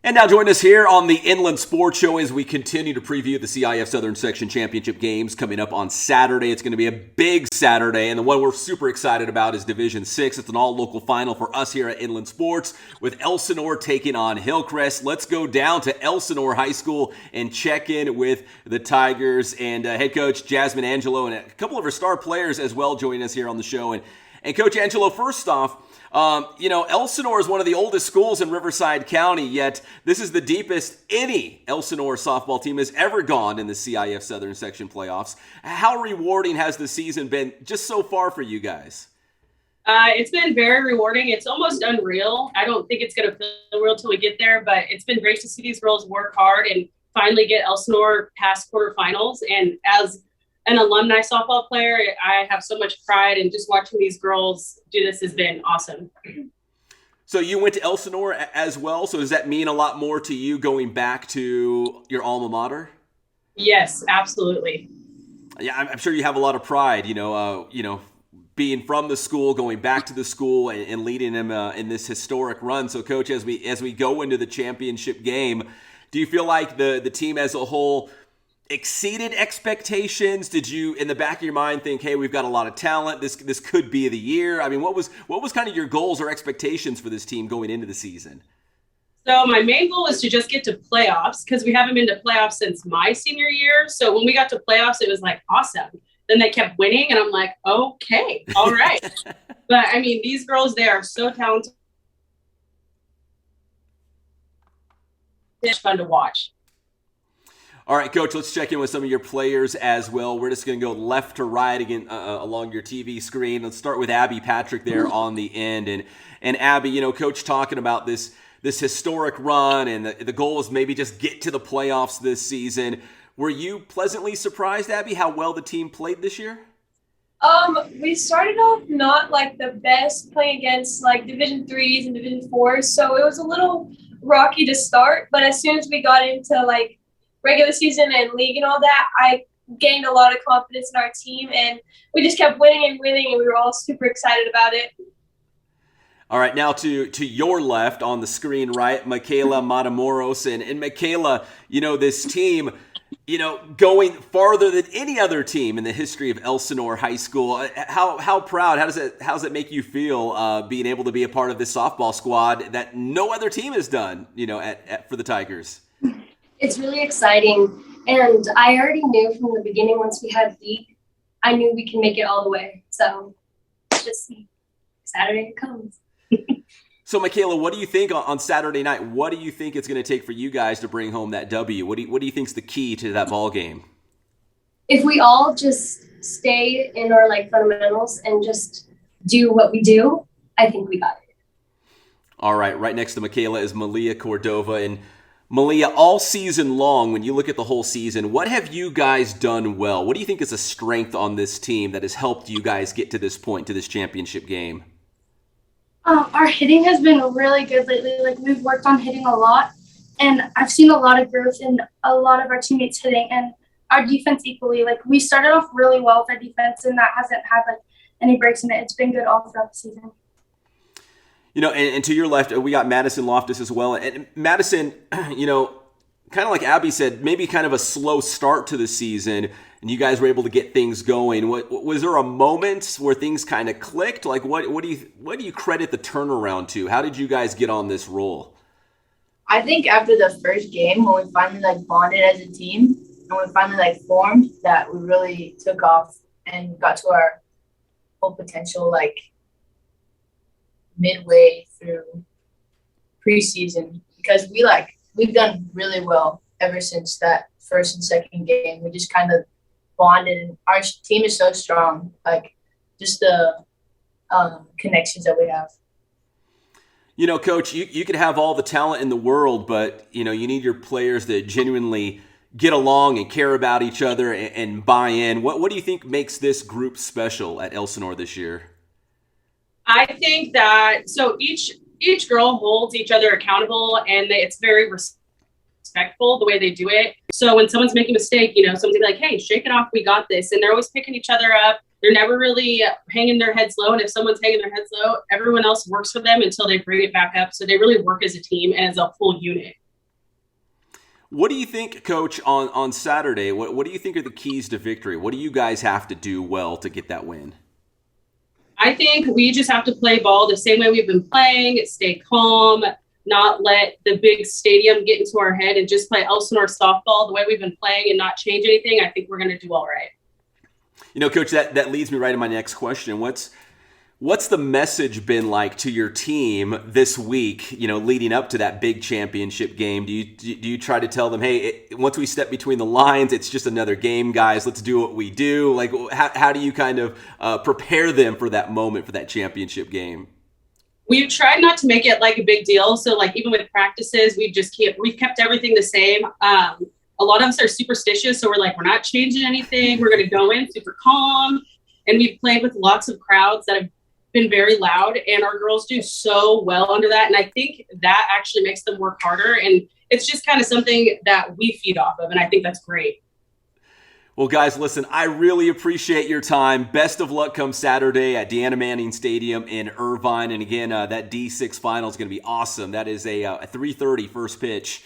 And now join us here on the Inland Sports Show as we continue to preview the CIF Southern Section Championship games coming up on Saturday. It's going to be a big Saturday, and the one we're super excited about is Division 6. It's an all-local final for us here at Inland Sports with Elsinore taking on Hillcrest. Let's go down to Elsinore High School and check in with the Tigers and head coach Jasmine Angelo and a couple of her star players as well joining us here on the show. And Coach Angelo, first off, Elsinore is one of the oldest schools in Riverside County, yet this is the deepest any Elsinore softball team has ever gone in the CIF Southern Section playoffs. How rewarding has the season been just so far for you guys? It's been very rewarding. It's almost unreal. I don't think it's going to feel real till we get there, but it's been great to see these girls work hard and finally get Elsinore past quarterfinals. And as an alumni softball player, I have so much pride, and just watching these girls do this has been awesome. So you went to Elsinore as well. So does that mean a lot more to you going back to your alma mater? Yes, absolutely. Yeah, I'm sure you have a lot of pride, being from the school, going back to the school, and leading them in this historic run. So, Coach, as we go into the championship game, do you feel like the team as a whole exceeded expectations? Did you, in the back of your mind, think, hey, we've got a lot of talent, this could be the year? I mean, what was kind of your goals or expectations for this team going into the season? So my main goal is to just get to playoffs, because we haven't been to playoffs since my senior year. So when we got to playoffs, it was like awesome. Then they kept winning, and I'm like, okay, all right. But I mean, these girls, they are so talented. It's fun to watch. All right, Coach, let's check in with some of your players as well. We're just going to go left to right again along your TV screen. Let's start with Abby Patrick there on the end. And Abby, Coach talking about this historic run, and the goal is maybe just get to the playoffs this season. Were you pleasantly surprised, Abby, how well the team played this year? We started off not like the best, playing against like Division 3s and Division 4s, so it was a little rocky to start. But as soon as we got into like regular season and league and all that, I gained a lot of confidence in our team, and we just kept winning, and we were all super excited about it. All right, now to your left on the screen, right, Michaela Matamoros. And Michaela, this team, going farther than any other team in the history of Elsinore High School. How proud, how does it make you feel being able to be a part of this softball squad that no other team has done, for the Tigers? It's really exciting, and I already knew from the beginning, once we had league, I knew we can make it all the way. So let's just see. Saturday it comes. So, Michaela, what do you think on Saturday night? What do you think it's going to take for you guys to bring home that W? What do you think is the key to that ball game? If we all just stay in our fundamentals and just do what we do, I think we got it. All right next to Michaela is Malia Cordova. And Malia, all season long, when you look at the whole season, what have you guys done well? What do you think is a strength on this team that has helped you guys get to this point, to this championship game? Our hitting has been really good lately. We've worked on hitting a lot, and I've seen a lot of growth in a lot of our teammates hitting, and our defense equally. We started off really well with our defense, and that hasn't had any breaks in it. It's been good all throughout the season. And to your left, we got Madison Loftus as well. And Madison, kind of like Abby said, maybe kind of a slow start to the season, and you guys were able to get things going. Was there a moment where things kind of clicked? What do you credit the turnaround to? How did you guys get on this roll? I think after the first game, when we finally bonded as a team and we finally formed, that we really took off and got to our full potential midway through preseason, because we've done really well ever since that first and second game. We just kind of bonded, and our team is so strong, just the connections that we have. Coach, you could have all the talent in the world, but you need your players that genuinely get along and care about each other and buy in. What do you think makes this group special at Elsinore this year? I think that each girl holds each other accountable, and it's very respectful the way they do it. So when someone's making a mistake, someone's gonna be like, hey, shake it off, we got this. And they're always picking each other up. They're never really hanging their heads low. And if someone's hanging their heads low, everyone else works for them until they bring it back up. So they really work as a team and as a full unit. What do you think, Coach, on Saturday? What do you think are the keys to victory? What do you guys have to do well to get that win? I think we just have to play ball the same way we've been playing, stay calm, not let the big stadium get into our head, and just play Elsinore softball the way we've been playing and not change anything. I think we're going to do all right. You know, Coach, that leads me right to my next question. What's the message been like to your team this week, you know, leading up to that big championship game? Do you try to tell them, hey, once we step between the lines, it's just another game, guys, let's do what we do? Like, how do you kind of prepare them for that moment, for that championship game? We've tried not to make it like a big deal. So like even with practices, we've kept everything the same. A lot of us are superstitious. So we're like, we're not changing anything. We're going to go in super calm. And we've played with lots of crowds that have been very loud, and our girls do so well under that. And I think that actually makes them work harder. And it's just kind of something that we feed off of. And I think that's great. Well, guys, listen, I really appreciate your time. Best of luck come Saturday at Deanna Manning Stadium in Irvine. And again, that D6 final is going to be awesome. That is a 3:30 first pitch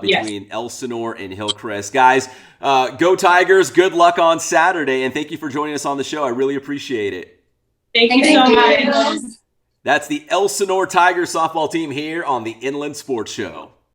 between Elsinore and Hillcrest. Guys, go Tigers. Good luck on Saturday. And thank you for joining us on the show. I really appreciate it. Thank you so much. That's the Elsinore Tigers softball team here on the Inland Sports Show.